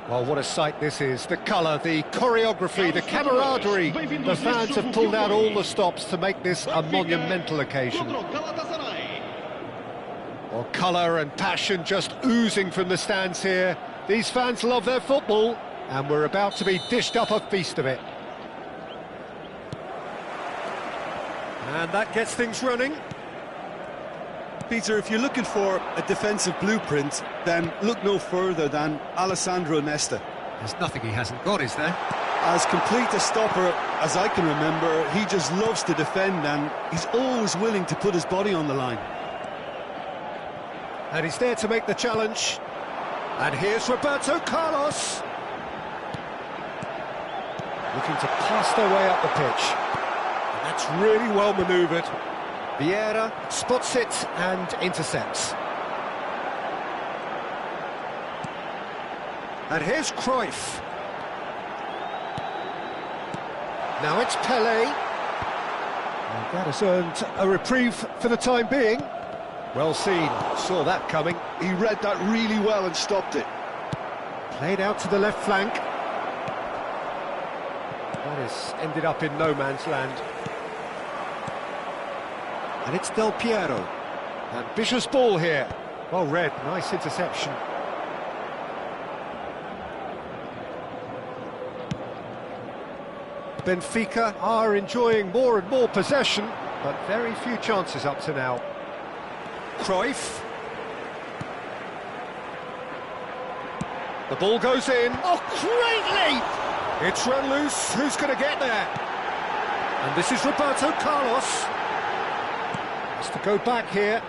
Well, what a sight this is. The colour, the choreography, the camaraderie. The fans have pulled out all the stops to make this a monumental occasion. Well, colour and passion just oozing from the stands here. These fans love their football, and we're about to be dished up a feast of it. And that gets things running. Peter, if you're looking for a defensive blueprint, then look no further than Alessandro Nesta. There's nothing he hasn't got, is there? As complete a stopper as I can remember, he just loves to defend and he's always willing to put his body on the line. And he's there to make the challenge. And here's Roberto Carlos. Looking to pass their way up the pitch. And that's really well manoeuvred. Vieira spots it and intercepts. And here's Cruyff. Now it's Pelé. And that has earned a reprieve for the time being. Well seen, saw that coming. He read that really well and stopped it. Played out to the left flank. That has ended up in no man's land. And it's Del Piero. Ambitious ball here. Well read, nice interception. Benfica are enjoying more and more possession, but very few chances up to now. Cruyff. The ball goes in. Oh, great leap! It's run loose. Who's going to get there? And this is Roberto Carlos. Has to go back here.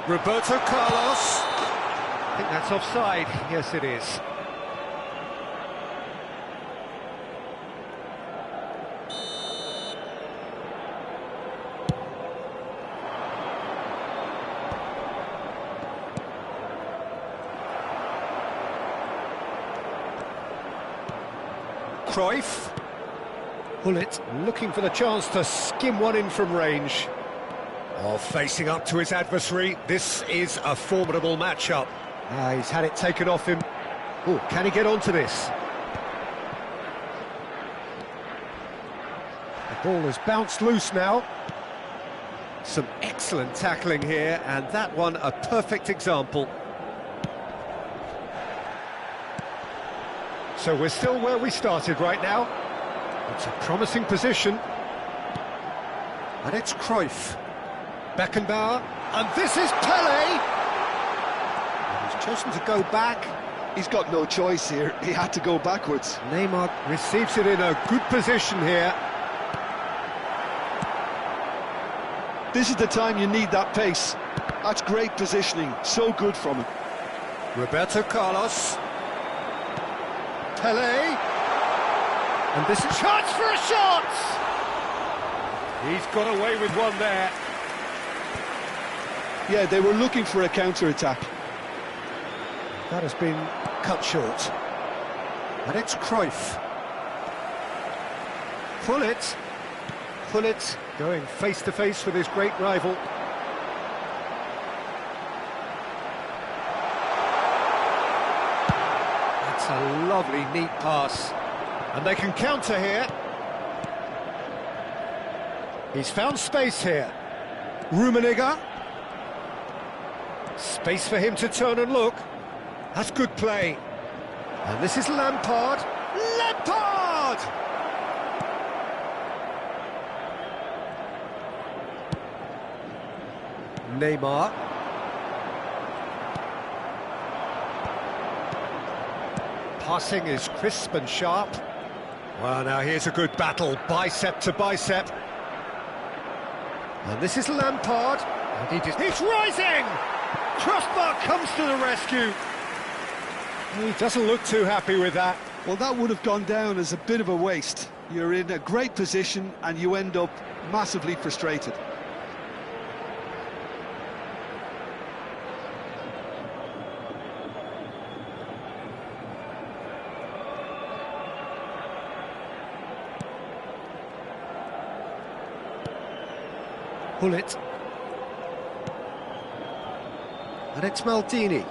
Roberto Carlos. I think that's offside. Yes, it is. Cruyff. Bullet looking for the chance to skim one in from range. Oh, facing up to his adversary, this is a formidable matchup. He's had it taken off him. Oh, can he get onto this? The ball has bounced loose now. Some excellent tackling here, and that one a perfect example. So we're still where we started right now. It's a promising position. And it's Cruyff. Beckenbauer. And this is Pelé! And he's chosen to go back. He's got no choice here. He had to go backwards. Neymar receives it in a good position here. This is the time you need that pace. That's great positioning. So good from him. Roberto Carlos. Pelé, and this is chance for a shot! He's got away with one there. Yeah, they were looking for a counter-attack. That has been cut short. And it's Cruyff. Pullet going face-to-face with his great rival. A lovely, neat pass. And they can counter here. He's found space here. Rummenigge. Space for him to turn and look. That's good play. And this is Lampard. Lampard! Neymar. Passing is crisp and sharp. Well, now here's a good battle, bicep to bicep. And this is Lampard. And he's rising! Crossbar comes to the rescue. He doesn't look too happy with that. Well, that would have gone down as a bit of a waste. You're in a great position and you end up massively frustrated. Bullet. And it's Maldini.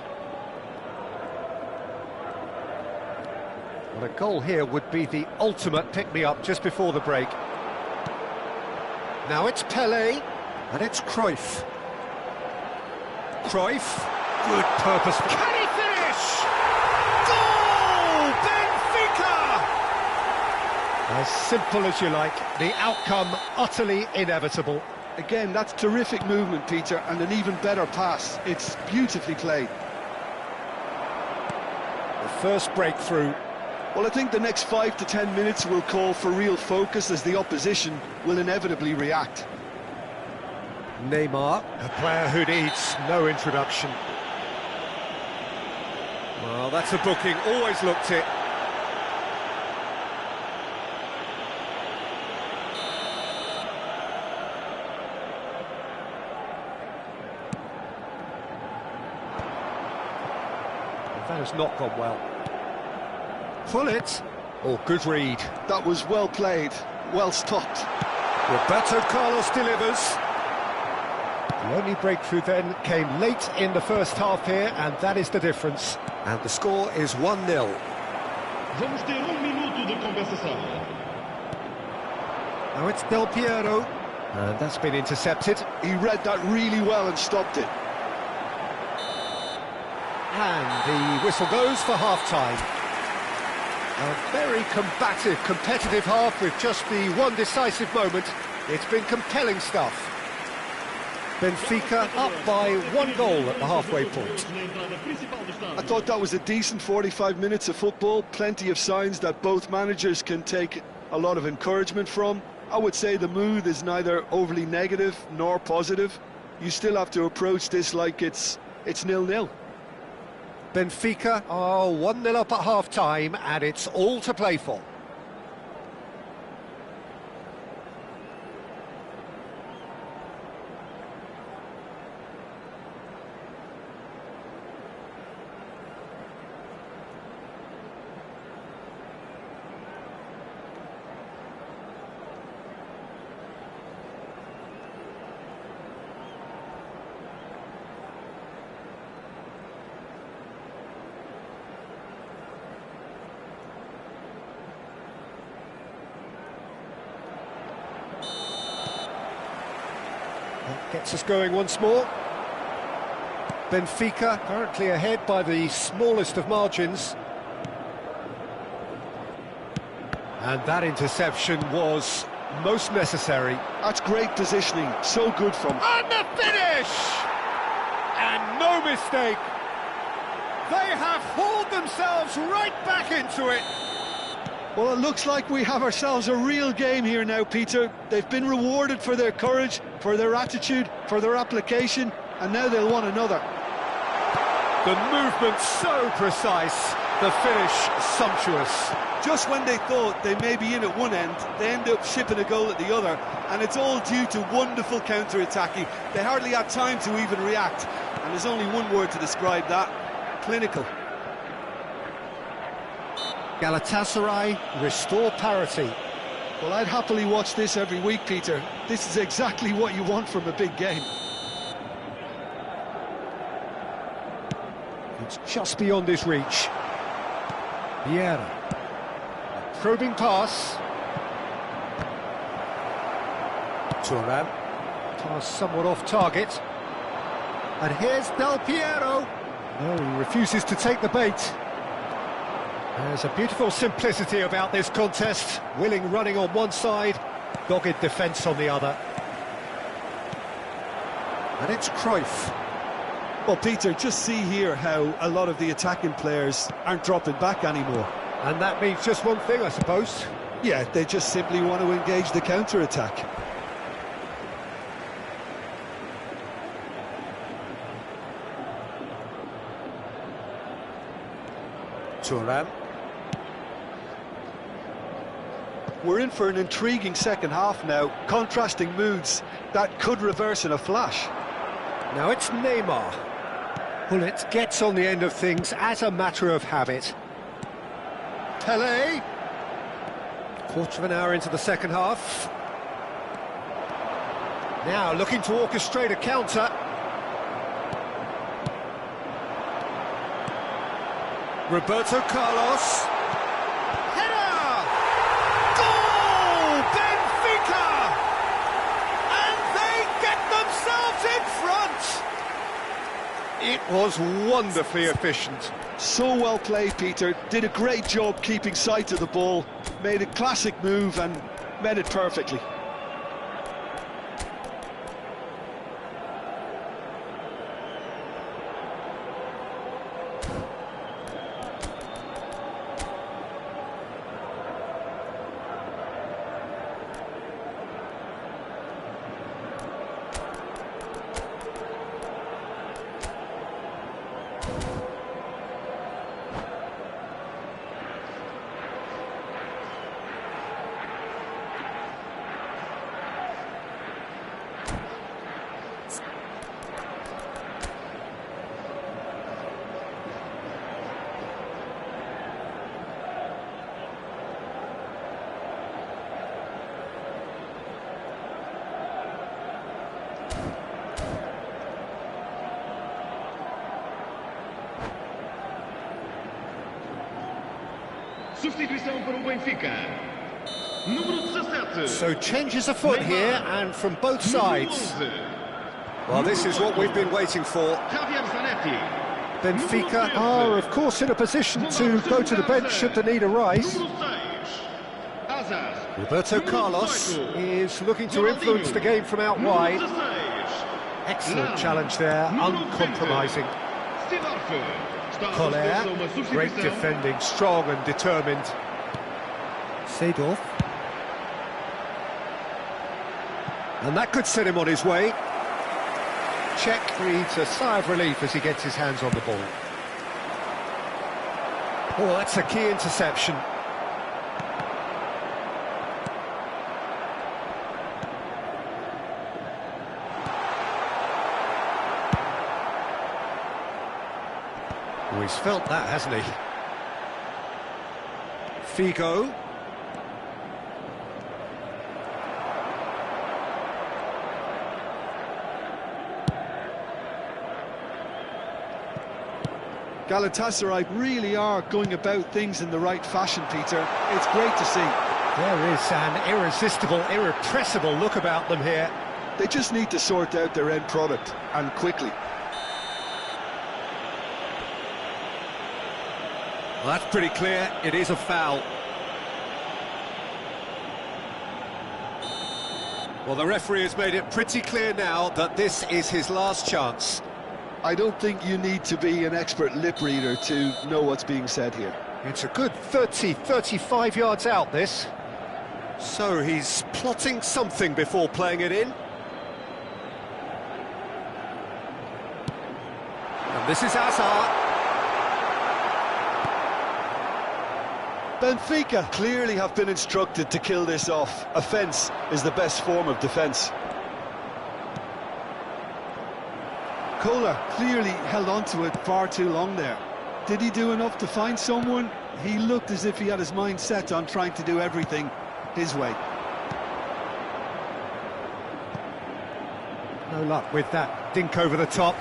Well, a goal here would be the ultimate pick-me-up just before the break. Now it's Pelé, and it's Cruyff. Cruyff, good purpose. Can he finish? Goal! Benfica! As simple as you like, the outcome utterly inevitable. Again, that's terrific movement, Peter, and an even better pass. It's beautifully played. The first breakthrough. Well, I think the next 5 to 10 minutes will call for real focus as the opposition will inevitably react. Neymar, a player who needs no introduction. Well, that's a booking, always looked it. That has not gone well. Full it. Oh, good read. That was well played, well stopped. Roberto Carlos delivers. The only breakthrough then came late in the first half here, and that is the difference. And the score is 1-0. Vamos ter minuto de compensação. Now it's Del Piero. And that's been intercepted. He read that really well and stopped it. And the whistle goes for half-time. A very combative, competitive half with just the one decisive moment. It's been compelling stuff. Benfica up by 1 goal at the halfway point. I thought that was a decent 45 minutes of football. Plenty of signs that both managers can take a lot of encouragement from. I would say the mood is neither overly negative nor positive. You still have to approach this like it's 0-0. Benfica are 1-0 up at half-time, and it's all to play for. Gets us going once more. Benfica currently ahead by the smallest of margins. And that interception was most necessary. That's great positioning, so good from... And the finish! And no mistake. They have hauled themselves right back into it. Well, it looks like we have ourselves a real game here now, Peter. They've been rewarded for their courage, for their attitude, for their application, and now they'll want another. The movement so precise, the finish sumptuous. Just when they thought they may be in at one end, they end up shipping a goal at the other, and it's all due to wonderful counter-attacking. They hardly had time to even react, and there's only one word to describe that: clinical. Galatasaray restore parity. Well, I'd happily watch this every week, Peter. This is exactly what you want from a big game. It's just beyond his reach. Vieira. A probing pass. Thuram. Pass somewhat off target. And here's Del Piero. No, he refuses to take the bait. There's a beautiful simplicity about this contest. Willing running on one side, dogged defence on the other. And it's Cruyff. Well, Peter, just see here how a lot of the attacking players aren't dropping back anymore. And that means just one thing, I suppose. Yeah, they just simply want to engage the counter-attack. Thuram. We're in for an intriguing second half now, contrasting moods that could reverse in a flash. Now it's Neymar. Bullet gets on the end of things as a matter of habit. Pelé. Quarter of an hour into the second half. Now looking to orchestrate a counter. Roberto Carlos. It was wonderfully efficient. So well played, Peter. Did a great job keeping sight of the ball. Made a classic move and met it perfectly. Substituição para o Benfica. Número 17. So changes afoot here, and from both sides. Well, this is what we've been waiting for. Javier Zanetti. Benfica are, of course, in a position to go to the bench should the need arise. Roberto Carlos is looking to influence the game from out wide. Excellent challenge there, uncompromising. Collier, great defending, strong and determined. Seedorf. And that could set him on his way. Czech breathes a sigh of relief as he gets his hands on the ball. Oh, that's a key interception. Oh, he's felt that, hasn't he? Figo. Galatasaray really are going about things in the right fashion, Peter. It's great to see. There is an irresistible, irrepressible look about them here. They just need to sort out their end product, and quickly. Well, that's pretty clear. It is a foul. Well, the referee has made it pretty clear now that this is his last chance. I don't think you need to be an expert lip reader to know what's being said here. It's a good 35 yards out, this. So he's plotting something before playing it in. And this is Hazard. Benfica clearly have been instructed to kill this off. Offence is the best form of defence. Kohler clearly held on to it far too long there. Did he do enough to find someone? He looked as if he had his mind set on trying to do everything his way. No luck with that dink over the top.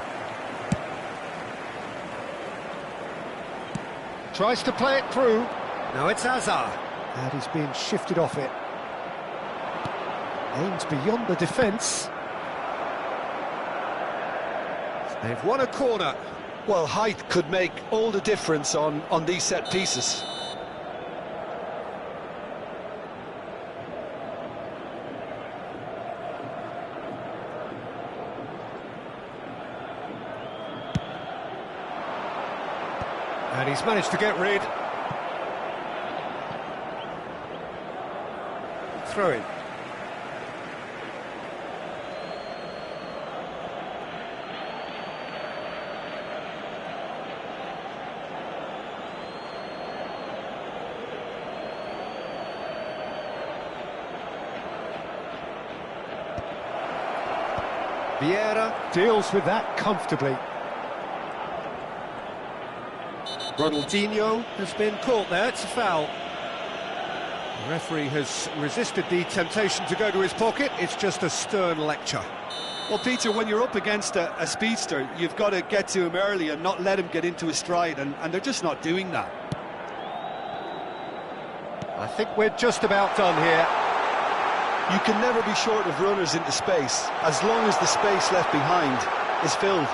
Tries to play it through. Now it's Hazard. And he's being shifted off it. Aims beyond the defence. They've won a corner. Well, height could make all the difference on these set pieces. And he's managed to get rid. Throw in. Vieira deals with that comfortably. Ronaldinho has been caught there, it's a foul. The referee has resisted the temptation to go to his pocket, it's just a stern lecture. Well, Peter, when you're up against a speedster, you've got to get to him early and not let him get into his stride, and they're just not doing that. I think we're just about done here. You can never be short of runners into space, as long as the space left behind is filled.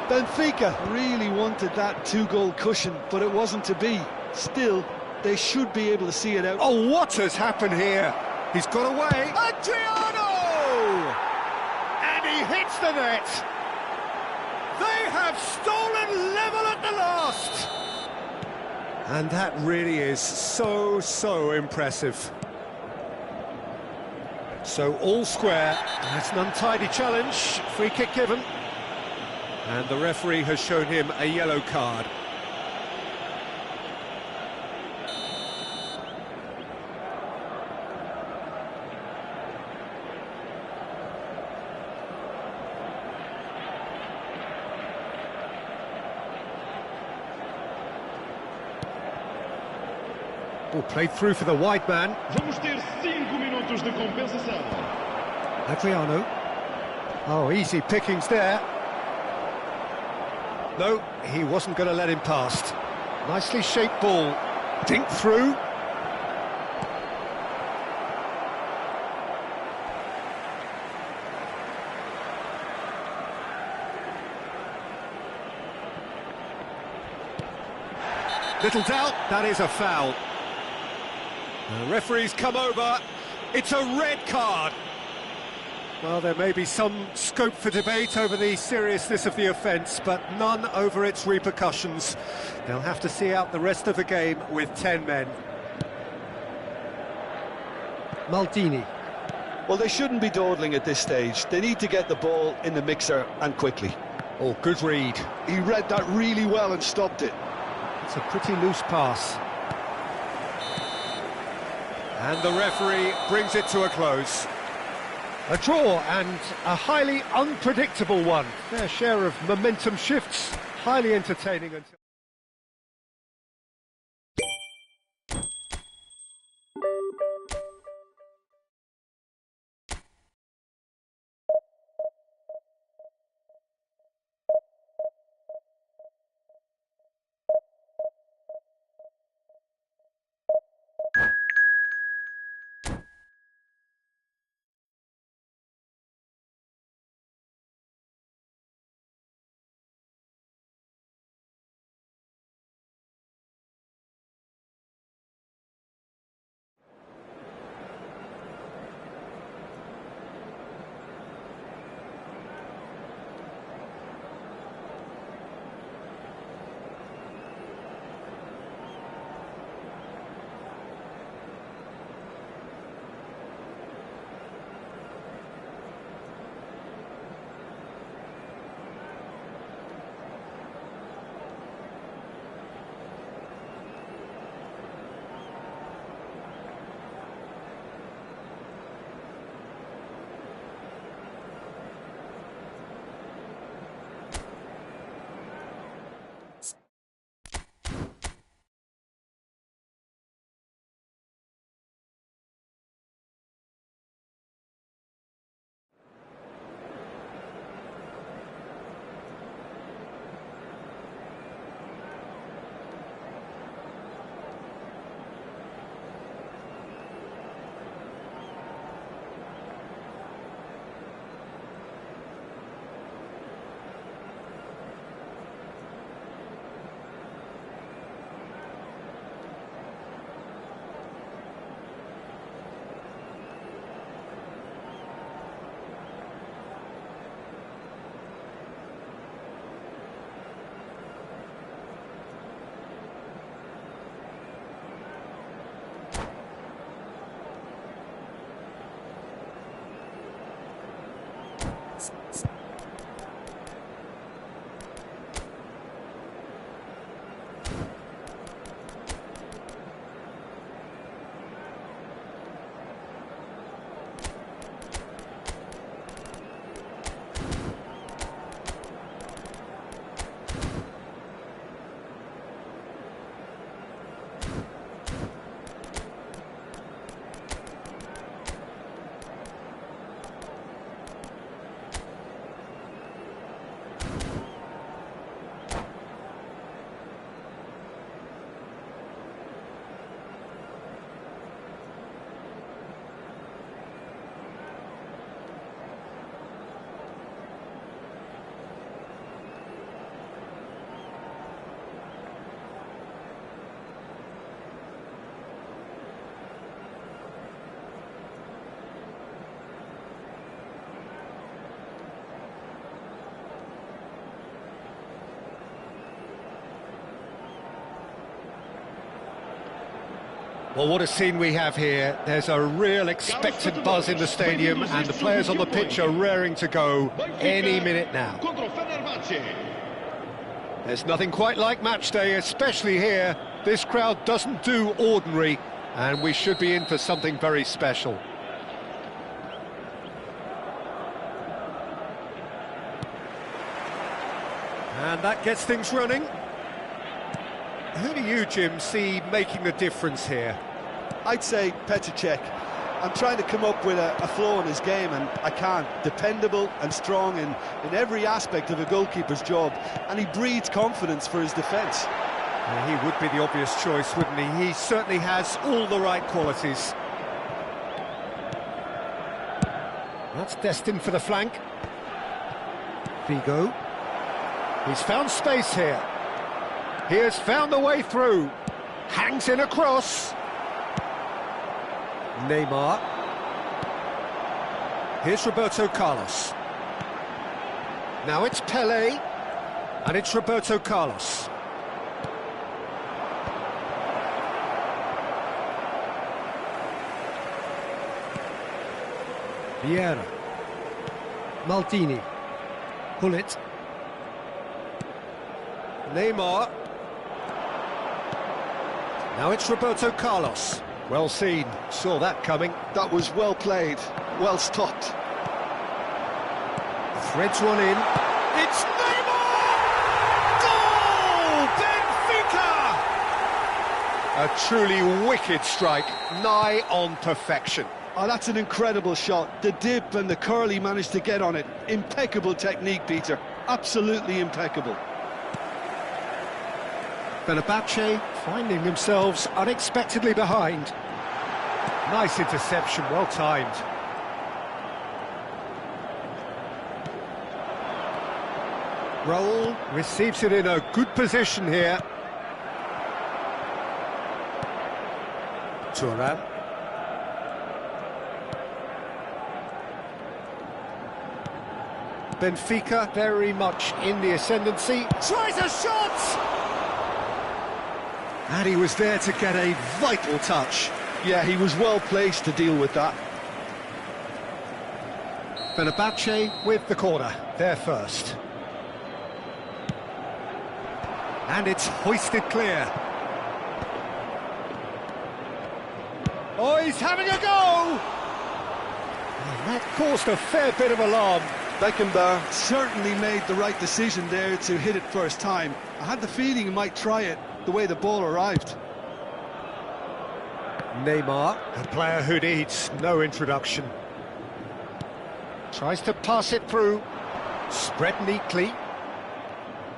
Benfica really wanted that two-goal cushion, but it wasn't to be. Still, they should be able to see it out. Oh, what has happened here? He's got away. Adriano! And he hits the net. They have stolen level at the last. And that really is so impressive. So all square. That's an untidy challenge. Free kick given. And the referee has shown him a yellow card. Ball played through for the wide man. Vamos ter 5 minutos de compensação. Adriano. Oh, easy pickings there. No, he wasn't going to let him past. Nicely shaped ball. Dink through. Little doubt, that is a foul. The referee's come over. It's a red card. Well, there may be some scope for debate over the seriousness of the offence, but none over its repercussions. They'll have to see out the rest of the game with 10 men. Maldini. Well, they shouldn't be dawdling at this stage. They need to get the ball in the mixer and quickly. Oh, good read. He read that really well and stopped it. It's a pretty loose pass. And the referee brings it to a close. A draw, and a highly unpredictable one. Their share of momentum shifts, highly entertaining until... Well, what a scene we have here. There's a real expectant buzz in the stadium, and the players on the pitch are raring to go any minute now. There's nothing quite like match day, especially here. This crowd doesn't do ordinary, and we should be in for something very special. And that gets things running. Who do you, Jim, see making the difference here? I'd say Petr. I'm trying to come up with a flow in his game, and I can't. Dependable and strong in every aspect of a goalkeeper's job, and he breeds confidence for his defence. He would be the obvious choice, wouldn't he? He certainly has all the right qualities. That's destined for the flank. Vigo. He's found space here. He has found the way through. Hangs in across. Neymar. Here's Roberto Carlos. Now it's Pelé. And it's Roberto Carlos. Vieira. Maldini. Gullit. Neymar. Now it's Roberto Carlos. Well seen, saw that coming. That was well played, well stopped. Threads one in. It's Neymar! Goal! Benfica! A truly wicked strike, nigh on perfection. Oh, that's an incredible shot. The dip and the curl he managed to get on it. Impeccable technique, Peter. Absolutely impeccable. Fenerbahce finding themselves unexpectedly behind. Nice interception, well timed. Raul receives it in a good position here. Thuram. Benfica very much in the ascendancy. Tries a shot! And he was there to get a vital touch. Yeah, he was well placed to deal with that. Fenerbahce with the corner, there first. And it's hoisted clear. Oh, he's having a go! And that caused a fair bit of alarm. Beckenbauer certainly made the right decision there to hit it first time. I had the feeling he might try it the way the ball arrived. Neymar, a player who needs no introduction. Tries to pass it through, spread neatly.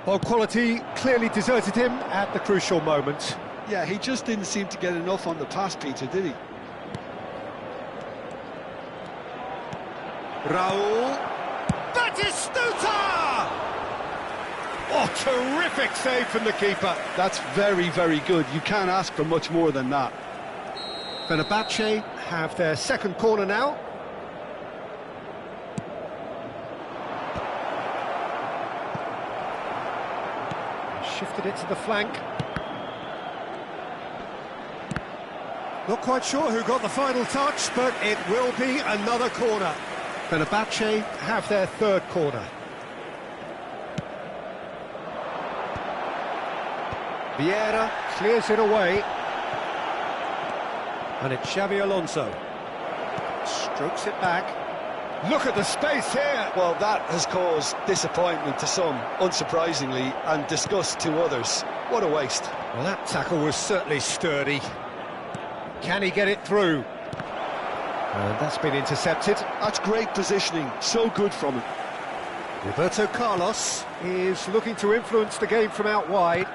Ball quality clearly deserted him at the crucial moment. Yeah, he just didn't seem to get enough on the pass, Peter, did he? Raul. Batistuta! Oh, terrific save from the keeper. That's very, very good. You can't ask for much more than that. Fenerbahce have their second corner now. Shifted it to the flank. Not quite sure who got the final touch, but it will be another corner. Fenerbahce have their third corner. Vieira clears it away. And it's Xabi Alonso. Strokes it back. Look at the space here! Well, that has caused disappointment to some, unsurprisingly, and disgust to others. What a waste. Well, that tackle was certainly sturdy. Can he get it through? And that's been intercepted. That's great positioning, so good from him. Roberto Carlos is looking to influence the game from out wide.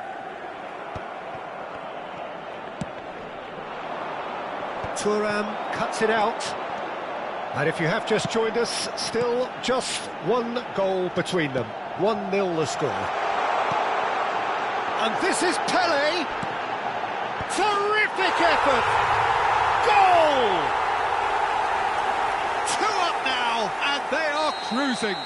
Thuram cuts it out. And if you have just joined us, still just one goal between them. 1-0 the score. And this is Pelé. Terrific effort. Goal! 2 up now, and they are cruising.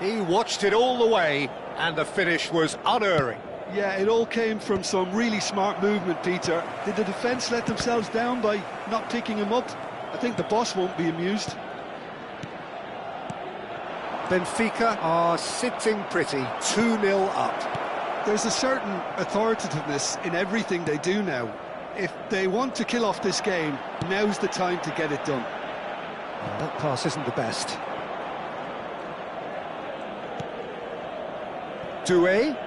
He watched it all the way, and the finish was unerring. Yeah, it all came from some really smart movement, Peter. Did the defence let themselves down by not picking him up? I think the boss won't be amused. Benfica are sitting pretty, 2-0 up. There's a certain authoritativeness in everything they do now. If they want to kill off this game, now's the time to get it done. Oh, that pass isn't the best. Doué.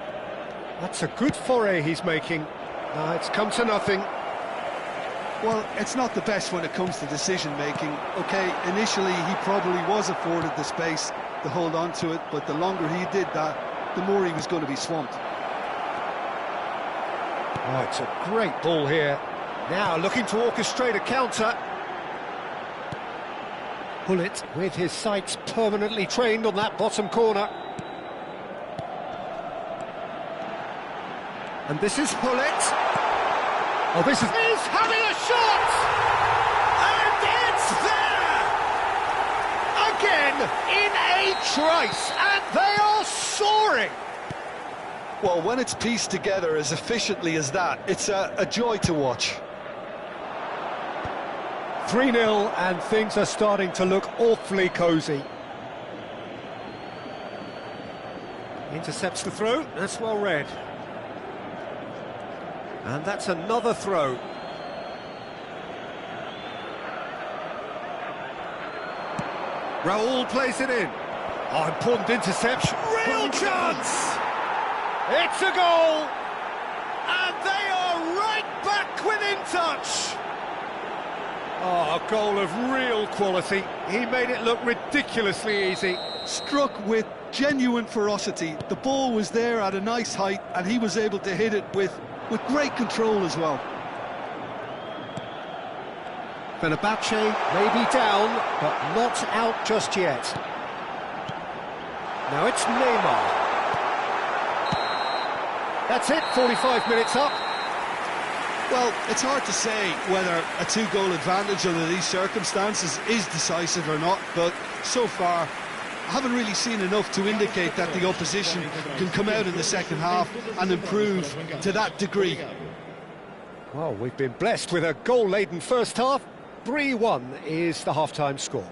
That's a good foray he's making. It's come to nothing. Well, it's not the best when it comes to decision-making. OK, initially he probably was afforded the space to hold on to it, but the longer he did that, the more he was going to be swamped. Oh, it's a great ball here. Now looking to orchestrate a counter. Hullet with his sights permanently trained on that bottom corner. And this is Hullet. Oh, this is... He's having a shot! And it's there! Again, in a trice, and they are soaring! Well, when it's pieced together as efficiently as that, it's a joy to watch. 3-0, and things are starting to look awfully cosy. Intercepts the throw, that's well read. And that's another throw. Raul plays it in. Oh, important interception. Real chance! It's a goal! And they are right back within touch! Oh, a goal of real quality. He made it look ridiculously easy. Struck with genuine ferocity. The ball was there at a nice height, and he was able to hit it with great control as well. Fenerbahce may be down, but not out just yet. Now it's Neymar. That's it, 45 minutes up. Well, it's hard to say whether a two-goal advantage under these circumstances is decisive or not, but so far I haven't really seen enough to indicate that the opposition can come out in the second half and improve to that degree. Well, we've been blessed with a goal-laden first half. 3-1 is the half-time score.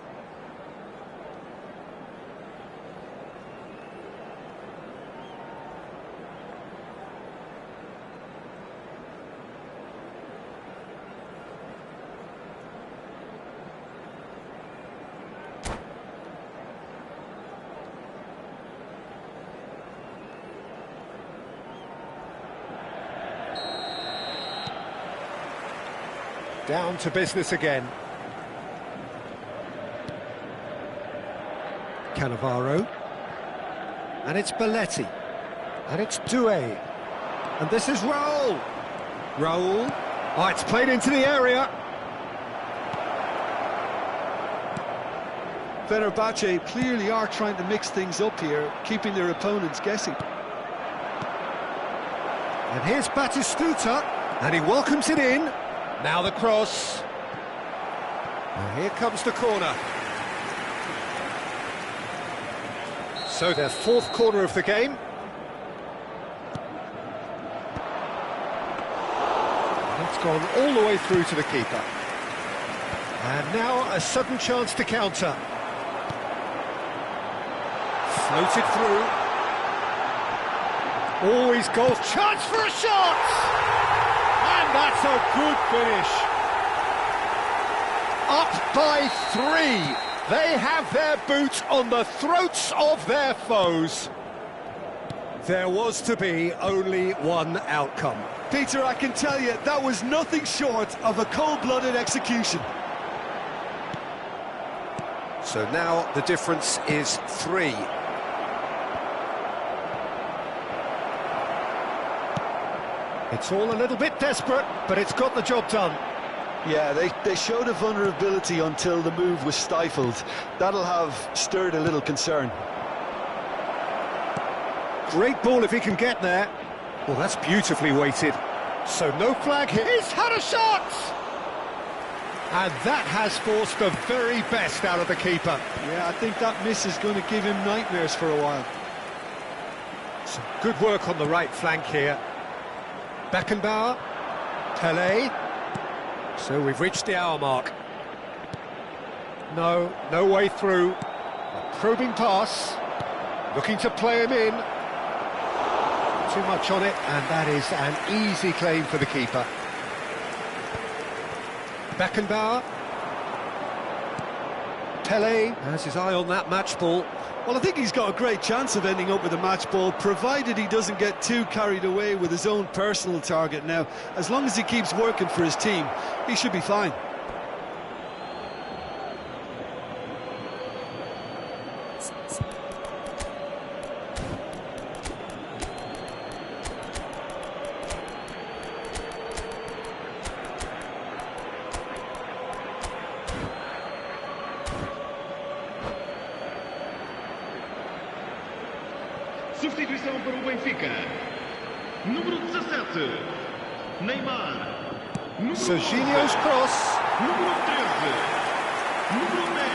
Down to business again. Cannavaro. And it's Belletti. And it's Doué. And this is Raul. Raul. Oh, it's played into the area. Fenerbahce clearly are trying to mix things up here, keeping their opponents guessing. And here's Batistuta. And he welcomes it in. Now the cross. And here comes the corner. So their fourth corner of the game. It's gone all the way through to the keeper. And now a sudden chance to counter. Floated through. Always goal. Chance for a shot! And that's a good finish. Up by 3. They have their boot on the throats of their foes. There was to be only one outcome. Peter, I can tell you, that was nothing short of a cold-blooded execution. So now the difference is 3. It's all a little bit desperate, but it's got the job done. Yeah, they showed a vulnerability until the move was stifled. That'll have stirred a little concern. Great ball if he can get there. Well, that's beautifully weighted. So no flag here. He's had a shot! And that has forced the very best out of the keeper. Yeah, I think that miss is going to give him nightmares for a while. Some good work on the right flank here. Beckenbauer, Pelé. So we've reached the hour mark. No way through. A probing pass. Looking to play him in. Too much on it, and that is an easy claim for the keeper. Beckenbauer. Pelé has his eye on that match ball. Well, I think he's got a great chance of ending up with a match ball, provided he doesn't get too carried away with his own personal target now. As long as he keeps working for his team, he should be fine. Substituição para o Benfica. Número 17. Neymar. Número Serginho's cross. Número 13. Número 10.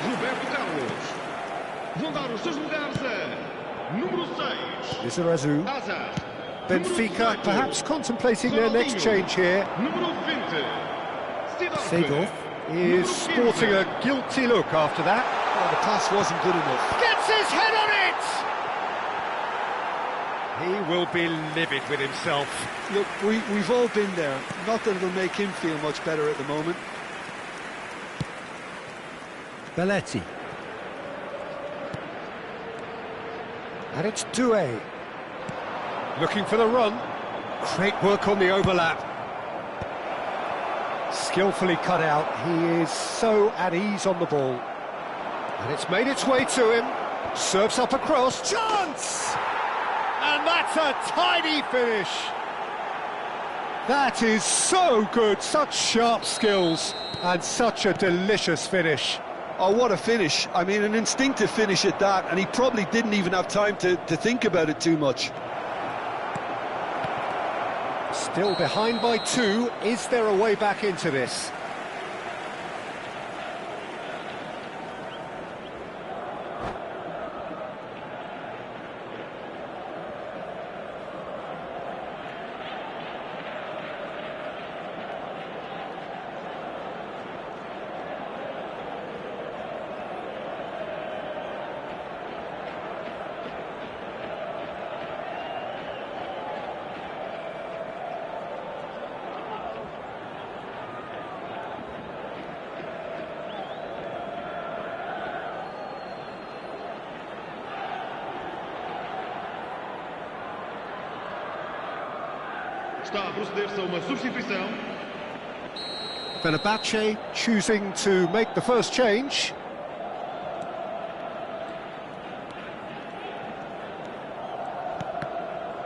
Roberto Carlos. Vão dar os seus lugares a número 6. Lizarazu. Hazard. Benfica perhaps contemplating their next change here. Número 20. Seedorf is sporting a guilty look after that. Well, the pass wasn't good enough. Gets his head on it! He will be livid with himself. Look, we've all been there. Not that it'll make him feel much better at the moment. Belletti. And it's Doué. Looking for the run. Great work on the overlap. Skillfully cut out. He is so at ease on the ball. And it's made its way to him. Serves up a cross. Chance! And that's a tidy finish. That is so good. Such sharp skills. And such a delicious finish. Oh, what a finish. I mean, an instinctive finish at that, and he probably didn't even have time to think about it too much. Still behind by 2. Is there a way back into this? Está a proceder-se a uma substituição. Fenerbahce choosing to make the first change.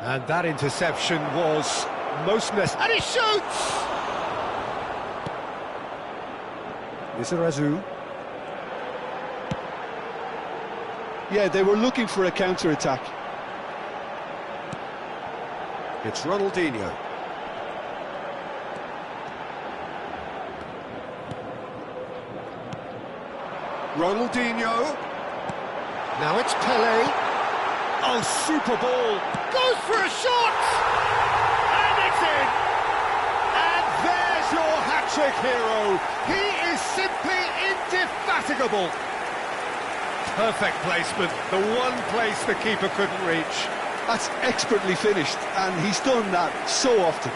And that interception was most necessary. And he shoots! Lizarazu. Yeah, they were looking for a counter-attack. It's Ronaldinho. Ronaldinho. Now it's Pelé. Oh, super ball. Goes for a shot! And it's in! And there's your hat-trick hero. He is simply indefatigable. Perfect placement. The one place the keeper couldn't reach. That's expertly finished, and he's done that so often.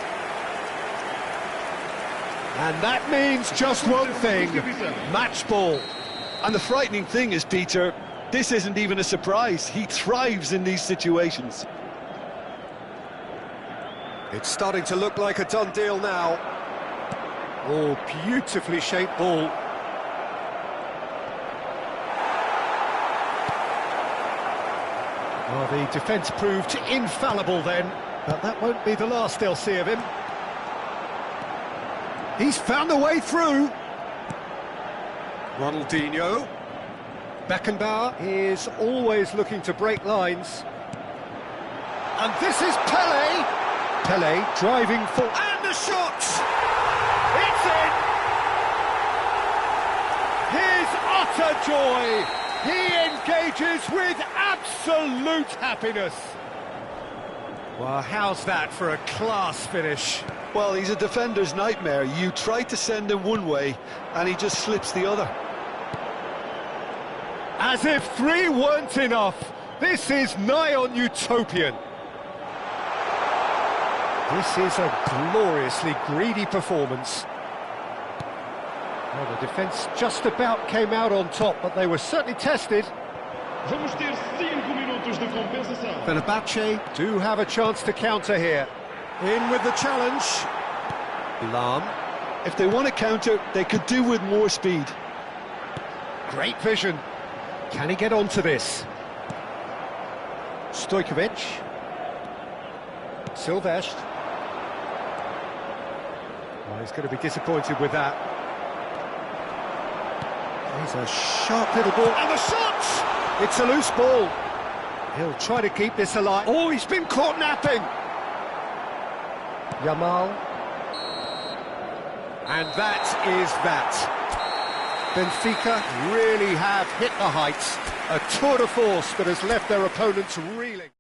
And that means just one thing, match ball. And the frightening thing is, Peter, this isn't even a surprise. He thrives in these situations. It's starting to look like a done deal now. Oh, beautifully shaped ball. Well, the defence proved infallible then, but that won't be the last they'll see of him. He's found a way through. Ronaldinho. Beckenbauer is always looking to break lines. And this is Pelé. Pelé driving for... And the shot! It's in! His utter joy! He engages with absolute happiness. Well, how's that for a class finish? Well, he's a defender's nightmare. You try to send him one way, and he just slips the other. As if 3 weren't enough, this is nigh on utopian. This is a gloriously greedy performance. Well, the defence just about came out on top, but they were certainly tested. Vamos ter 5 minutos de compensação. Fenerbahce do have a chance to counter here. In with the challenge. Lam. If they want to counter, they could do with more speed. Great vision. Can he get onto this? Stojkovic. Silvestre. Well, he's going to be disappointed with that. He's a sharp little ball. And the shot! It's a loose ball. He'll try to keep this alive. Oh, he's been caught napping. Yamal. And that is that. Benfica really have hit the heights. A tour de force that has left their opponents reeling.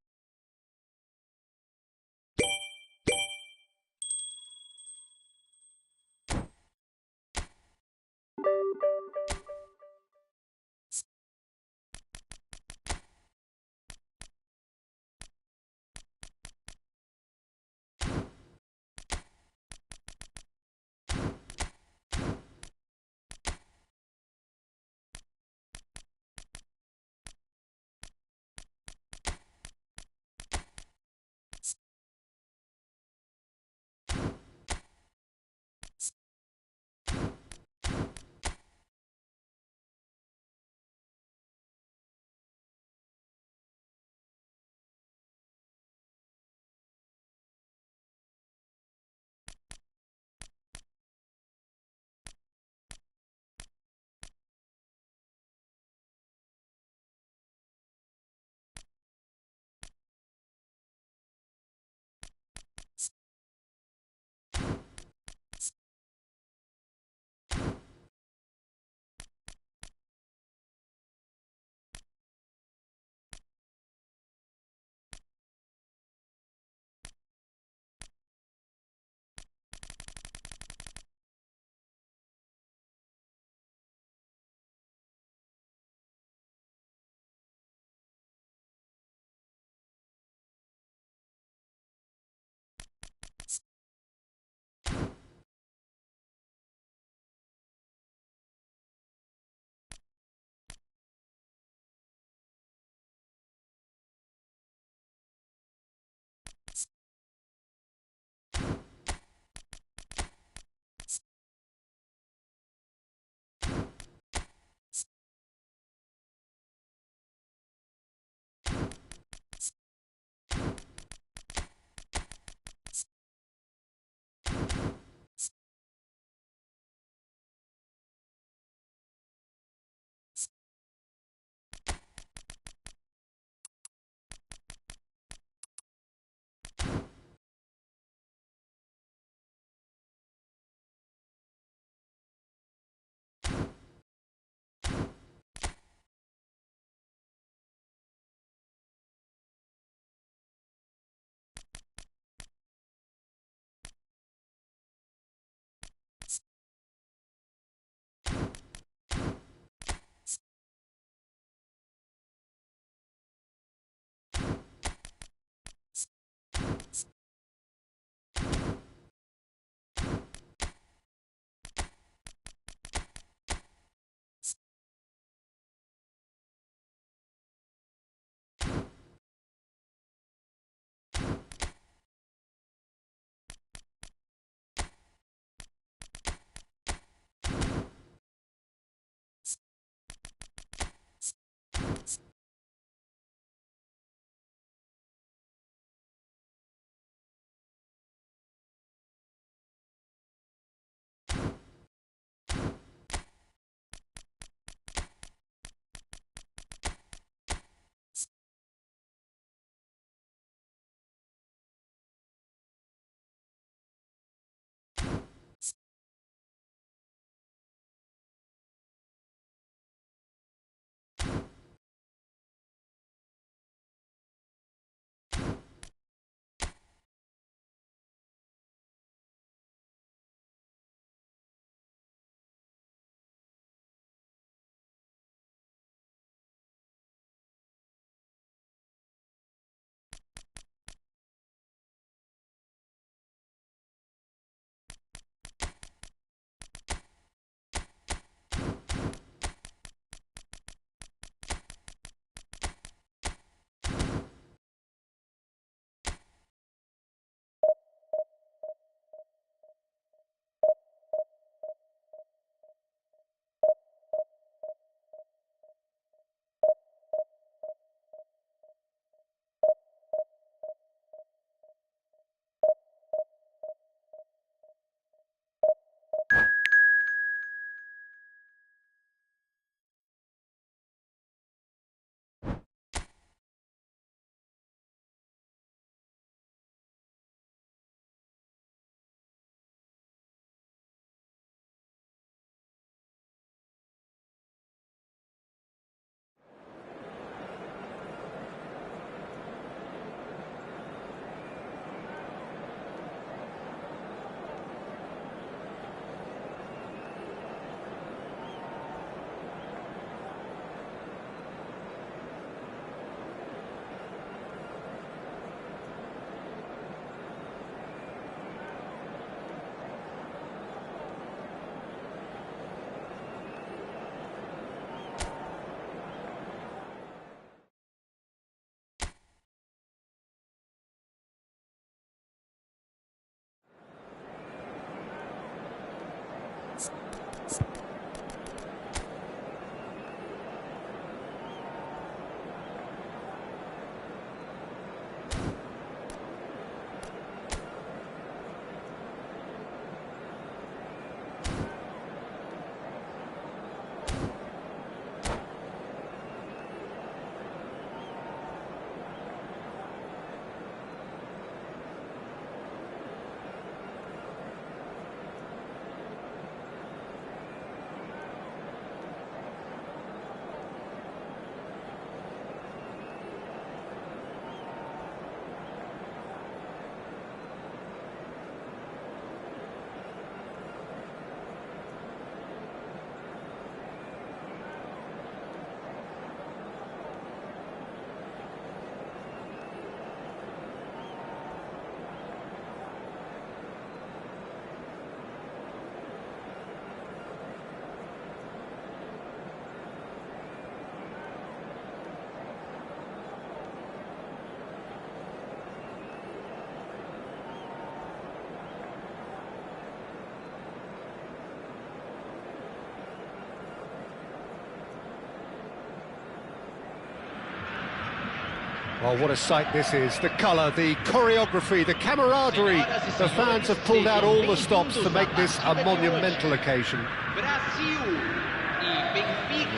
Well, what a sight this is. The colour, the choreography, the camaraderie. The fans have pulled out all the stops to make this a monumental occasion.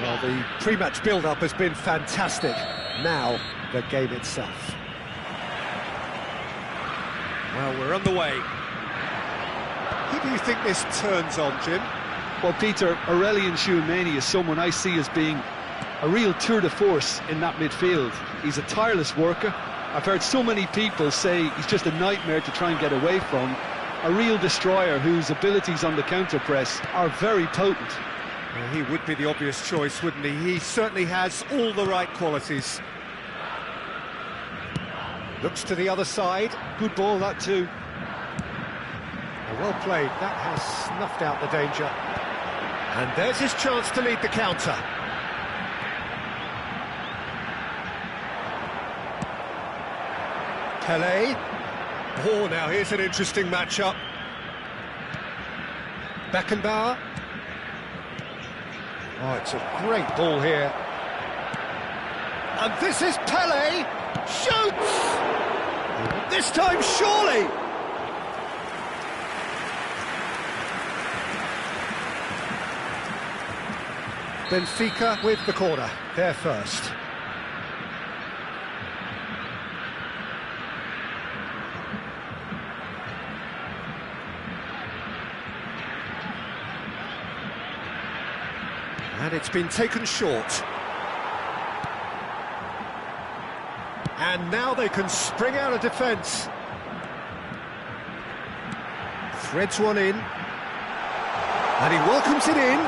Well, the pre-match build-up has been fantastic. Now, the game itself. Well, we're on the way. Who do you think this turns on, Jim? Well, Peter, Aurelien Tchouameni is someone I see as being a real tour de force in that midfield. He's a tireless worker. I've heard so many people say he's just a nightmare to try and get away from. A real destroyer whose abilities on the counter-press are very potent. Well, he would be the obvious choice, wouldn't he? He certainly has all the right qualities. Looks to the other side. Good ball, that too. Well played. That has snuffed out the danger. And there's his chance to lead the counter. Pelé. Oh, now here's an interesting matchup. Beckenbauer. Oh, it's a great ball here. And this is Pelé. Shoots! This time, surely! Benfica with the corner, they're first. And it's been taken short. And now they can spring out of defence. Threads one in. And he welcomes it in.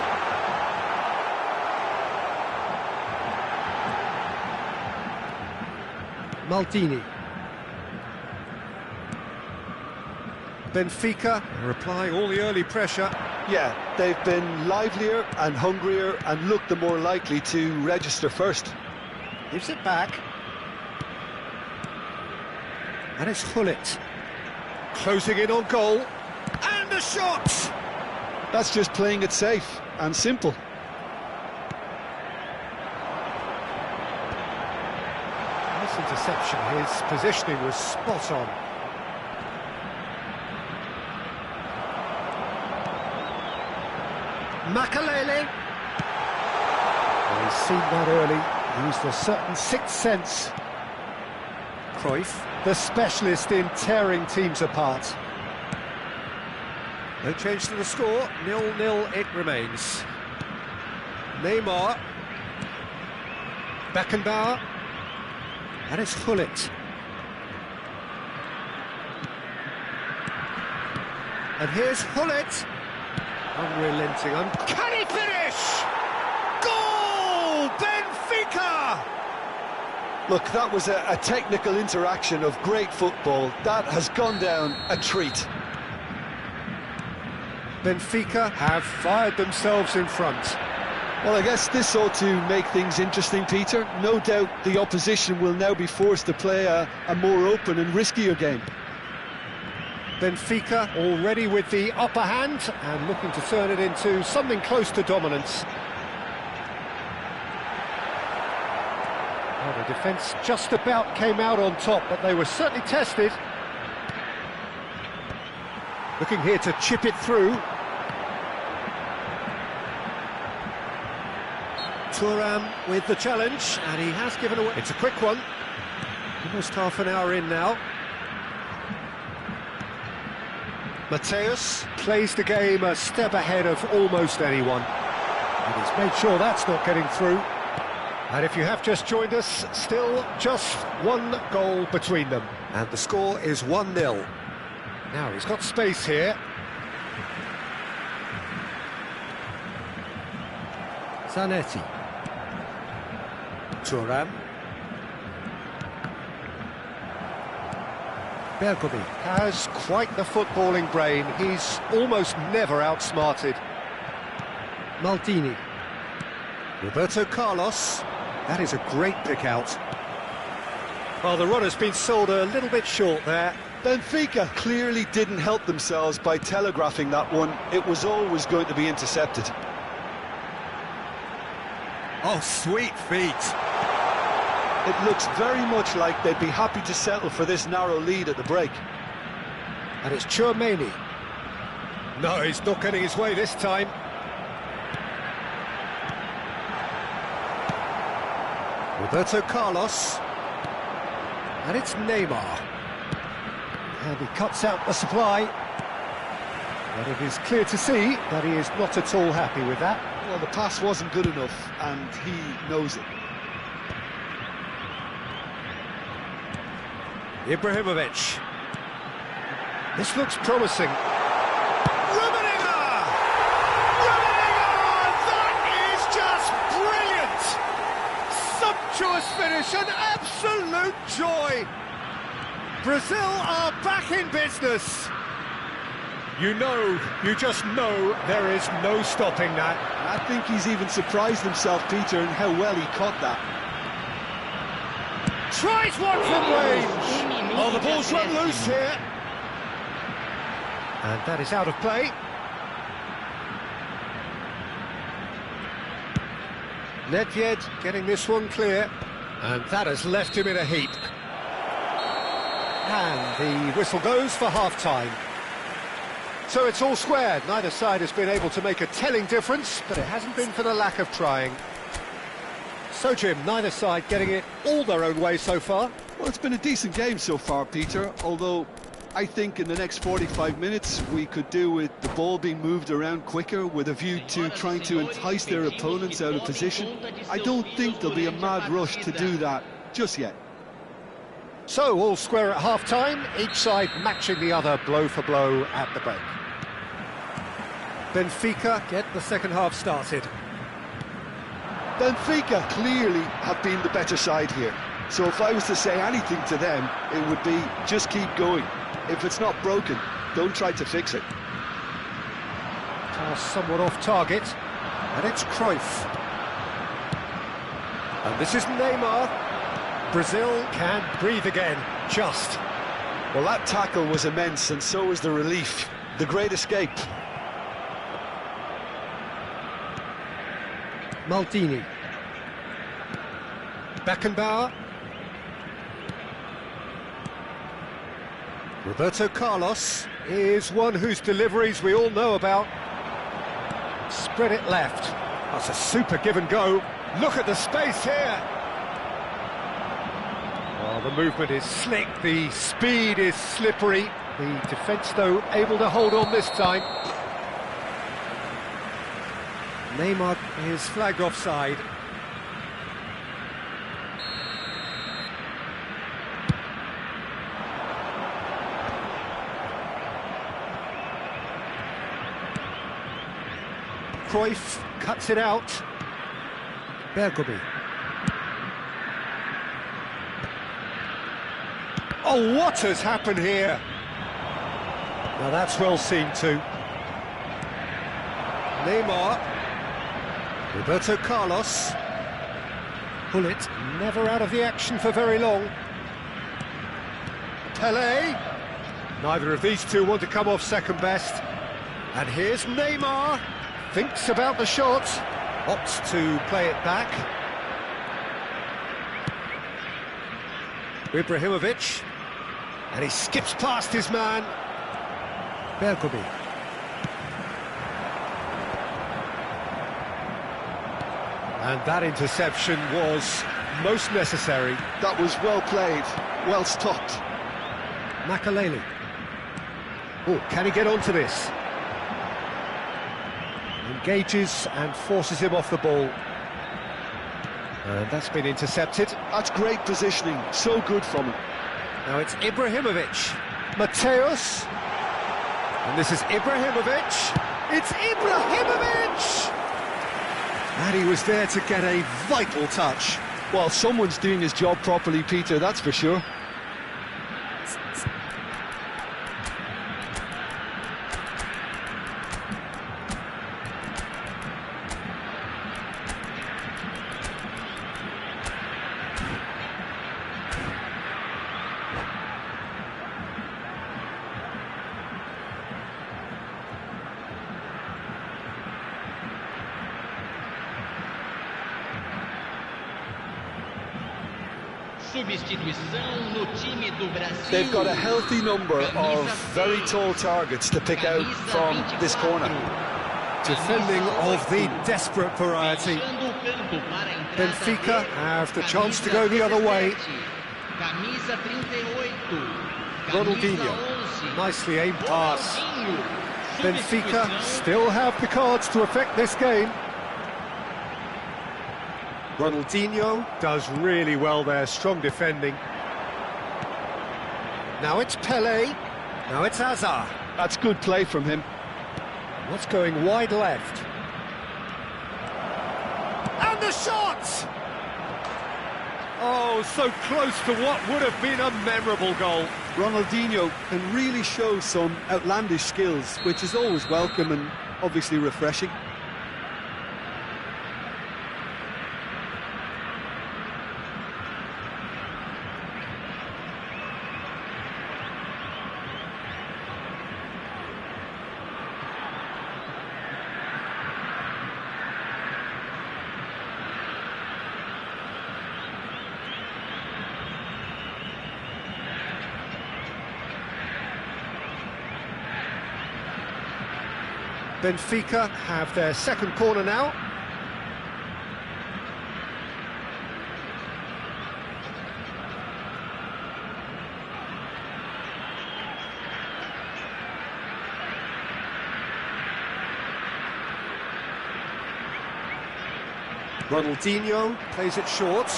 Maldini. Benfica reply all the early pressure. Yeah, they've been livelier and hungrier and looked the more likely to register first. Gives it back. And it's Hullet. Closing in on goal. And a shot! That's just playing it safe and simple. Nice interception. His positioning was spot on. Makalele. Well, he's seen that early. Used a certain sixth sense. Cruyff, the specialist in tearing teams apart. No change to the score, 0-0 it remains. Neymar. Beckenbauer. And it's Hullet. And here's Hullet. Unrelenting, uncanny finish! Goal! Benfica! Look, that was a technical interaction of great football. That has gone down a treat. Benfica have fired themselves in front. Well, I guess this ought to make things interesting, Peter. No doubt the opposition will now be forced to play a more open and riskier game. Benfica already with the upper hand and looking to turn it into something close to dominance. Well, the defence just about came out on top, but they were certainly tested. Looking here to chip it through. Thuram with the challenge, and he has given away. It's a quick one. Almost half an hour in now. Mateus plays the game a step ahead of almost anyone. And he's made sure that's not getting through. And if you have just joined us, still just one goal between them. And the score is 1-0. Now he's got space here. Zanetti. Thuram. Bergomi has quite the footballing brain. He's almost never outsmarted. Maldini. Roberto Carlos. That is a great pick out. Well, the runner's been sold a little bit short there. Benfica clearly didn't help themselves by telegraphing that one. It was always going to be intercepted. Oh, sweet feet. It looks very much like they'd be happy to settle for this narrow lead at the break. And it's Chouameni. No, he's not getting his way this time. Roberto Carlos. And it's Neymar. And he cuts out the supply. But it is clear to see that he is not at all happy with that. Well, the pass wasn't good enough, and he knows it. Ibrahimovic. This looks promising. Sumptuous finish, an absolute joy. Brazil are back in business. You just know there is no stopping that. I think he's even surprised himself, Peter, in how well he caught that. Tries one from range. Oh, the ball's run loose here. And that is out of play. Nedved getting this one clear, and that has left him in a heap. And the whistle goes for half-time. So it's all squared. Neither side has been able to make a telling difference, but it hasn't been for the lack of trying. So, Jim, neither side getting it all their own way so far. Well, it's been a decent game so far, Peter, although I think in the next 45 minutes we could do with the ball being moved around quicker with a view to trying to entice their opponents out of position. I don't think there'll be a mad rush to do that just yet. So, all square at half-time, each side matching the other blow for blow at the break. Benfica get the second half started. Benfica clearly have been the better side here. So if I was to say anything to them, it would be just keep going. If it's not broken, don't try to fix it. Pass somewhat off target, and it's Cruyff. And this is Neymar. Brazil can breathe again, just. Well, that tackle was immense, and so was the relief. The great escape. Maldini. Beckenbauer. Roberto Carlos is one whose deliveries we all know about. Spread it left. That's a super give and go. Look at the space here. Well, the movement is slick, the speed is slippery. The defence, though, able to hold on this time. Neymar is flagged offside. Cruyff cuts it out. Bergomi. Oh, what has happened here? Now that's well seen too. Neymar. Roberto Carlos. Bullet never out of the action for very long. Pelé. Neither of these two want to come off second best. And here's Neymar. Thinks about the shot. Opts to play it back. Ibrahimovic. And he skips past his man. Bergomi. And that interception was most necessary. That was well played, well stopped. Makaleli. Oh, can he get onto this? Engages and forces him off the ball. And that's been intercepted. That's great positioning, so good from him. Now it's Ibrahimovic. Mateus. And this is Ibrahimovic. It's Ibrahimovic! And he was there to get a vital touch. Well, someone's doing his job properly, Peter, that's for sure. Substituição no time do Brasil. They've got a healthy number of very tall targets to pick out from this corner. Defending of the desperate variety. Benfica have the chance to go the other way. Camisa 38. Ronaldinho, nicely aimed pass. Benfica still have the cards to affect this game. Ronaldinho does really well there, strong defending. Now it's Pelé, now it's Hazard. That's good play from him. What's going wide left? And the shot! Oh, so close to what would have been a memorable goal. Ronaldinho can really show some outlandish skills, which is always welcome and obviously refreshing. Benfica have their second corner now. Ronaldinho plays it short.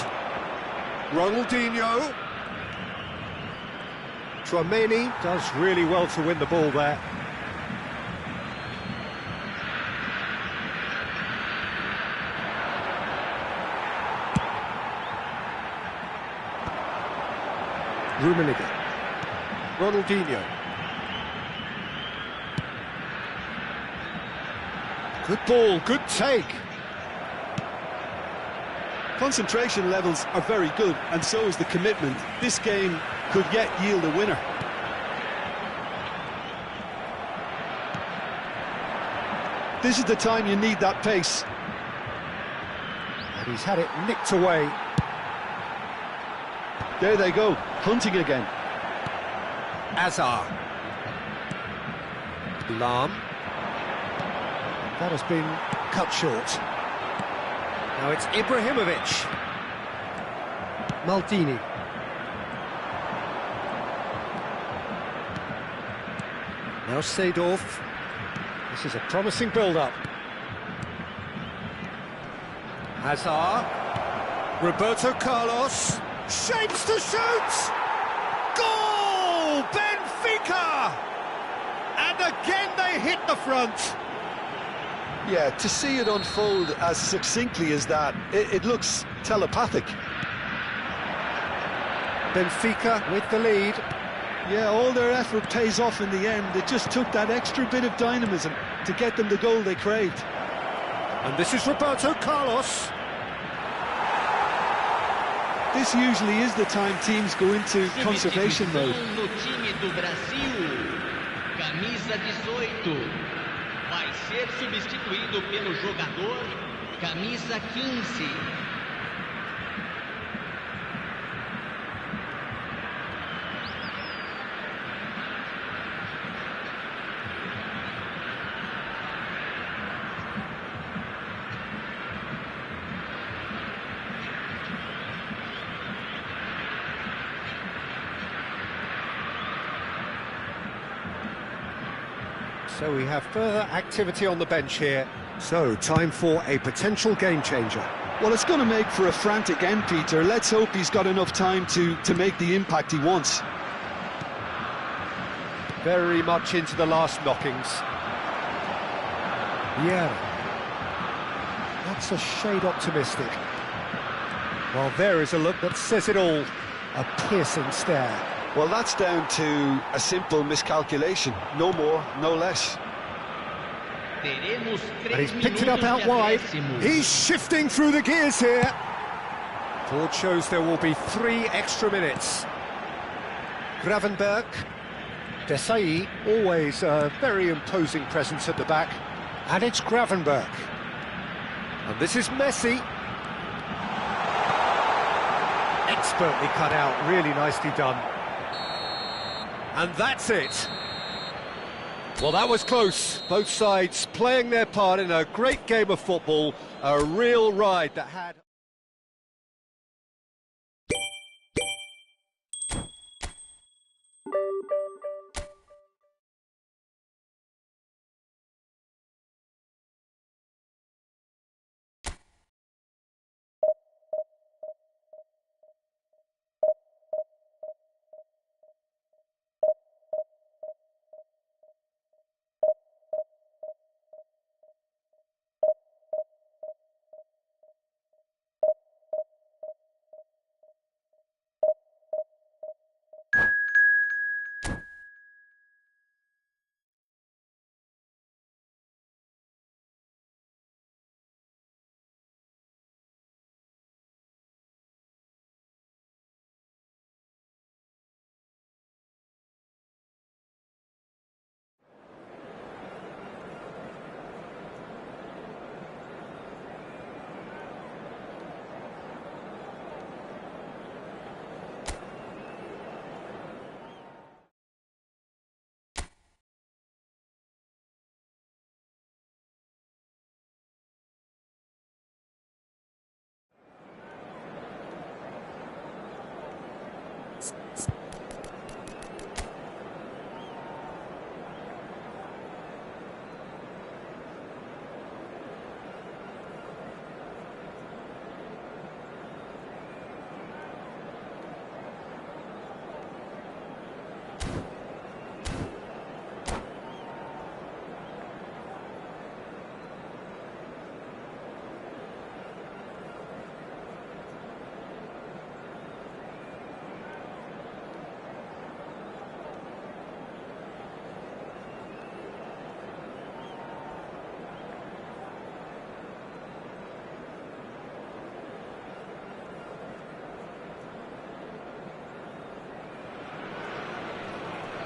Ronaldinho. Tchouaméni does really well to win the ball there. Rummenigge. Ronaldinho. Good ball, good take. Concentration levels are very good, and so is the commitment. This game could yet yield a winner. This is the time you need that pace. And he's had it nicked away. There they go, hunting again. Hazard. Lahm. That has been cut short. Now it's Ibrahimovic. Maldini. Now Seedorf. This is a promising build-up. Hazard. Roberto Carlos. Shapes to shoot! Goal! Benfica! And again they hit the front. Yeah, to see it unfold as succinctly as that, it looks telepathic. Benfica with the lead. Yeah, all their effort pays off in the end. It just took that extra bit of dynamism to get them the goal they craved. And this is Roberto Carlos. This usually is the time teams go into conservation mode. No time do Brasil. Camisa 18. Vai ser substituído pelo jogador camisa 15. So we have further activity on the bench here. So, time for a potential game changer. Well, it's going to make for a frantic end, Peter. Let's hope he's got enough time to make the impact he wants. Very much into the last knockings. Yeah. That's a shade optimistic. Well, there is a look that says it all. A piercing stare. Well, that's down to a simple miscalculation. No more, no less. And he's picked it up out wide. He's shifting through the gears here. Board shows there will be 3 extra minutes. Gravenberch. Desailly, always a very imposing presence at the back. And it's Gravenberch. And this is Messi. Expertly cut out, really nicely done. And that's it. Well, that was close. Both sides playing their part in a great game of football, a real ride that had...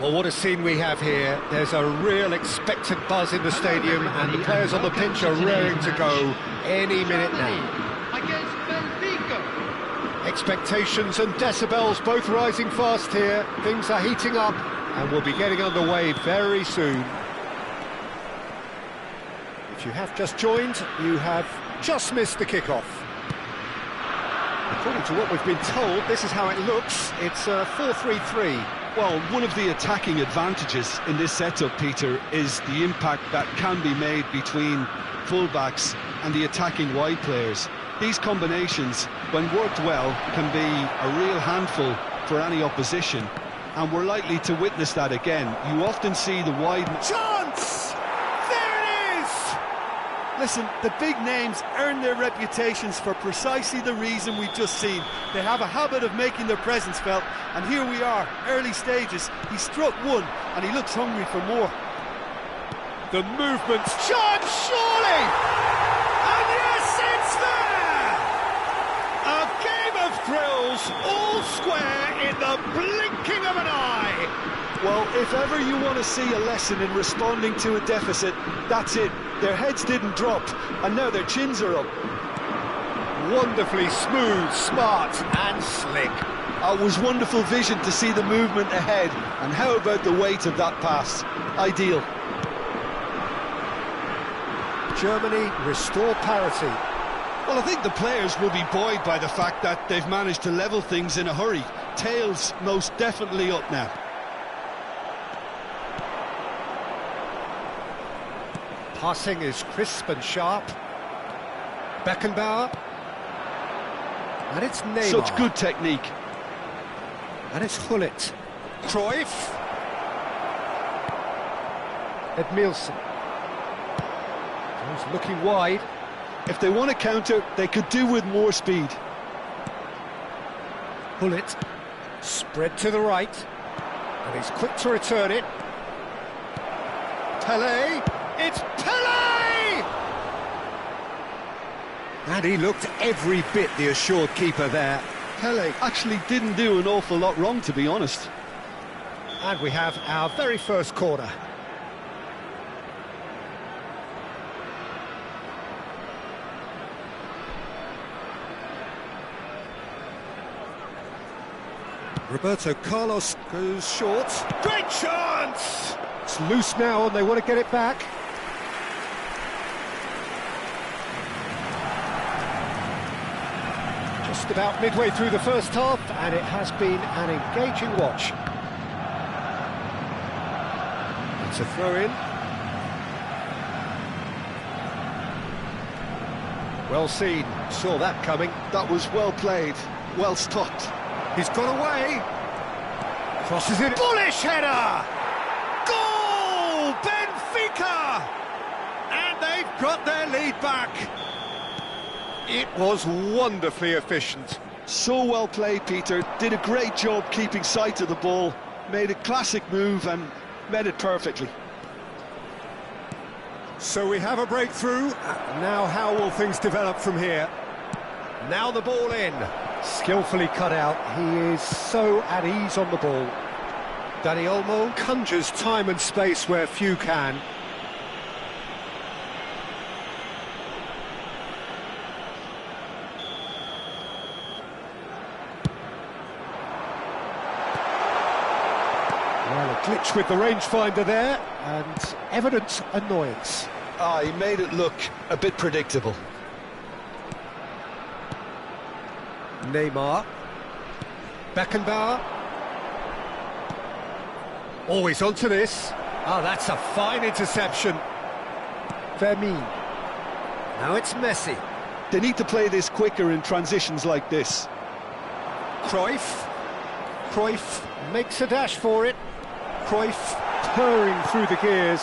Well, what a scene we have here. There's a real expectant buzz in the stadium, and the players on the pitch are raring to go any minute now. Against Benfica. Expectations and decibels both rising fast here. Things are heating up, and we'll be getting underway very soon. If you have just joined, you have just missed the kickoff. According to what we've been told, this is how it looks. It's a 4-3-3. Well, one of the attacking advantages in this setup, Peter, is the impact that can be made between fullbacks and the attacking wide players. These combinations, when worked well, can be a real handful for any opposition, and we're likely to witness that again. You often see the wide... Chance! There it is! Listen, the big names earn their reputations for precisely the reason we've just seen. They have a habit of making their presence felt, and here we are, early stages. He struck one, and he looks hungry for more. The movement's chance, surely! And yes, it's there! A game of thrills, all square in the blinking of an eye! Well, if ever you want to see a lesson in responding to a deficit, that's it. Their heads didn't drop, and now their chins are up. Wonderfully smooth, smart and slick. It was wonderful vision to see the movement ahead, and how about the weight of that pass? Ideal. Germany restore parity. Well, I think the players will be buoyed by the fact that they've managed to level things in a hurry. Tails most definitely up now. Passing is crisp and sharp. Beckenbauer. And it's Neymar. Such good technique. And it's Hullet. Cruyff. Edmilson. He's looking wide. If they want to counter, they could do with more speed. Hullet. Spread to the right. And he's quick to return it. Pelé. It's Pelé! And he looked every bit the assured keeper there. Pelé actually didn't do an awful lot wrong, to be honest. And we have our very first corner. Roberto Carlos goes short. Great chance! It's loose now and they want to get it back. Just about midway through the first half, and it has been an engaging watch. It's a throw-in. Well seen, saw that coming. That was well played, well stopped. He's gone away. Crosses it. Bullish header! Goal! Benfica! And they've got their lead back. It was wonderfully efficient. So well played, Peter. Did a great job keeping sight of the ball. Made a classic move and met it perfectly. So we have a breakthrough. Now how will things develop from here? Now the ball in. Skillfully cut out. He is so at ease on the ball. Dani Olmo conjures time and space where few can. Well, a glitch with the rangefinder there, and evident annoyance. He made it look a bit predictable. Neymar. Beckenbauer. Always onto this. That's a fine interception. Fermin. Now it's Messi. They need to play this quicker in transitions like this. Cruyff. Cruyff makes a dash for it. Cruyff purring through the gears.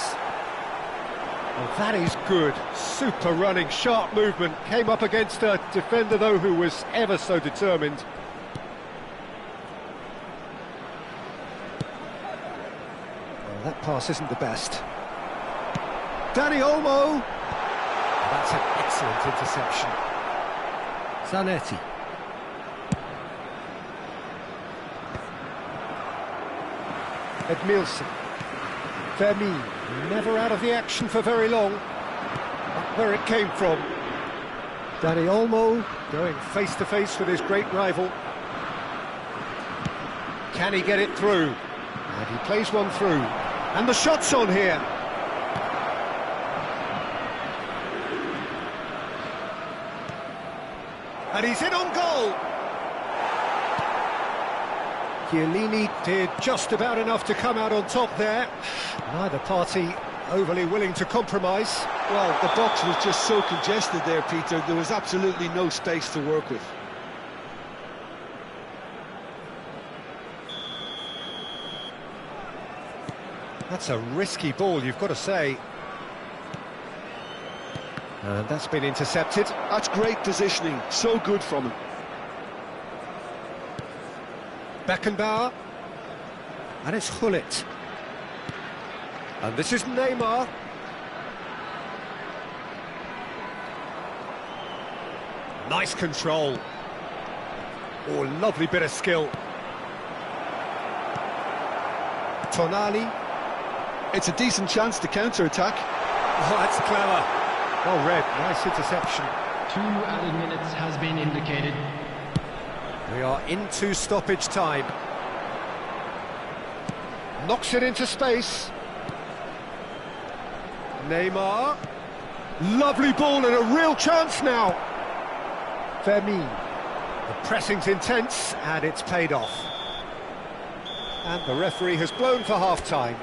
Well, that is good. Super running, sharp movement. Came up against a defender, though, who was ever so determined. Well, that pass isn't the best. Dani Olmo. That's an excellent interception. Zanetti. Edmilson. Fermin, never out of the action for very long. Not where it came from. Dani Olmo going face-to-face with his great rival. Can he get it through? And he plays one through. And the shot's on here. And he's in on goal. Chiellini did just about enough to come out on top there. Neither party overly willing to compromise. Well, the box was just so congested there, Peter. There was absolutely no space to work with. That's a risky ball, you've got to say. And that's been intercepted. That's great positioning. So good from him. Beckenbauer, and it's Hullet. And this is Neymar. Nice control. Oh, lovely bit of skill. Tonali. It's a decent chance to counter-attack. Oh, that's clever. Well read, nice interception. 2 added minutes has been indicated. We are into stoppage time. Knocks it into space. Neymar. Lovely ball and a real chance now. Fermin. The pressing's intense and it's paid off. And the referee has blown for half-time.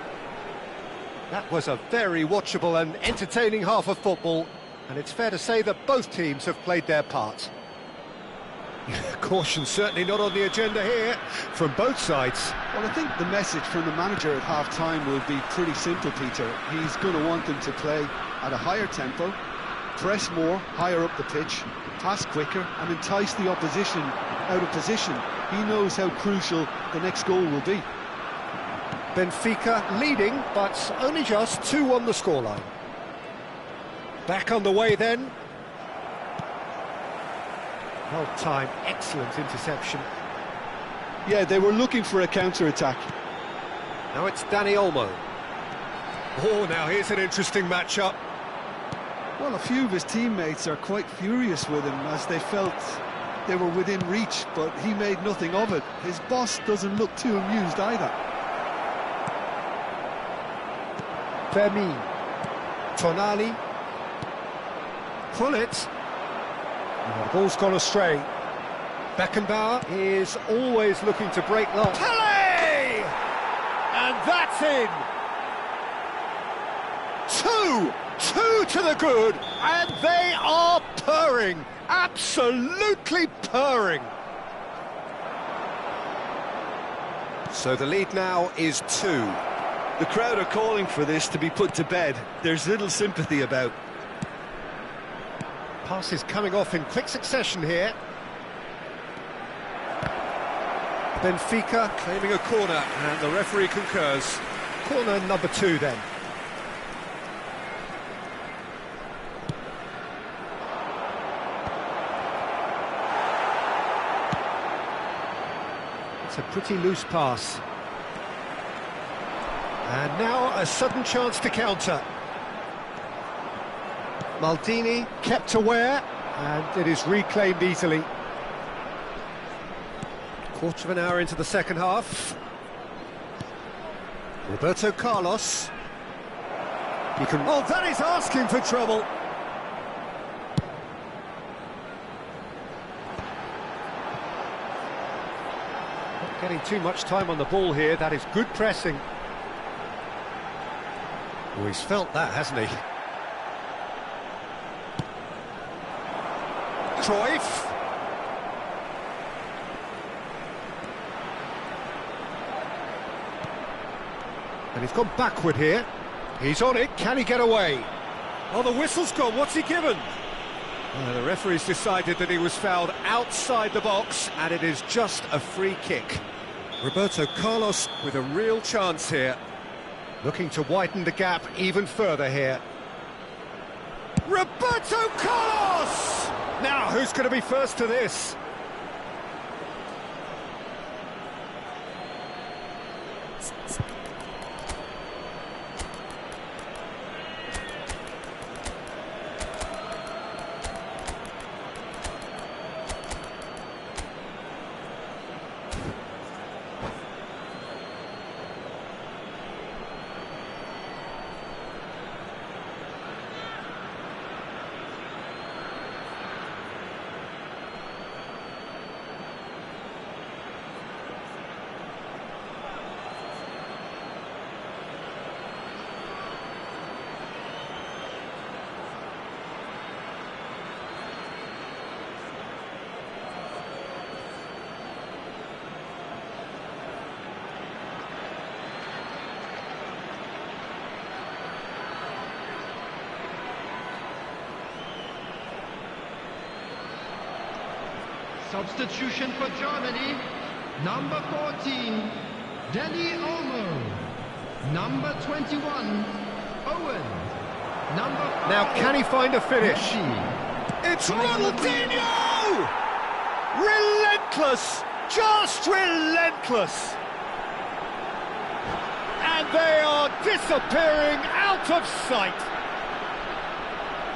That was a very watchable and entertaining half of football, and it's fair to say that both teams have played their part. Caution certainly not on the agenda here from both sides. Well, I think the message from the manager at half-time will be pretty simple, Peter. He's going to want them to play at a higher tempo, press more, higher up the pitch, pass quicker, and entice the opposition out of position. He knows how crucial the next goal will be. Benfica leading, but only just 2 on the scoreline. Back on the way then. Well timed, excellent interception. Yeah, they were looking for a counter-attack. Now it's Dani Olmo. Oh, now here's an interesting matchup. Well, a few of his teammates are quite furious with him as they felt they were within reach, but he made nothing of it. His boss doesn't look too amused either. Fermin, Tonali, Pullet. The ball's gone astray. Beckenbauer is always looking to break long. Pele! And that's in! Two to the good, and they are purring, absolutely purring. So the lead now is 2. The crowd are calling for this to be put to bed. There's little sympathy about. Passes coming off in quick succession here. Benfica claiming a corner, and the referee concurs. Corner number 2 then. It's a pretty loose pass. And now a sudden chance to counter. Maldini kept aware, and it is reclaimed easily. Quarter of an hour into the second half. Roberto Carlos. He can... Oh, that is asking for trouble. Not getting too much time on the ball here. That is good pressing. Oh, he's felt that, hasn't he? Cruyff. And he's gone backward here. He's on it. Can he get away? Oh, the whistle's gone. What's he given? The referee's decided that he was fouled outside the box, and it is just a free kick. Roberto Carlos with a real chance here. Looking to widen the gap even further here. Roberto Carlos! Now, who's going to be first to this? Substitution for Germany, number 14, Dani Olmo, number 21, Owen, number 5, now can he find a finish? Messi. It's Ronaldinho! Relentless, just relentless. And they are disappearing out of sight.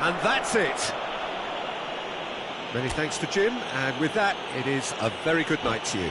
And that's it. Many thanks to Jim, and with that, it is a very good night to you.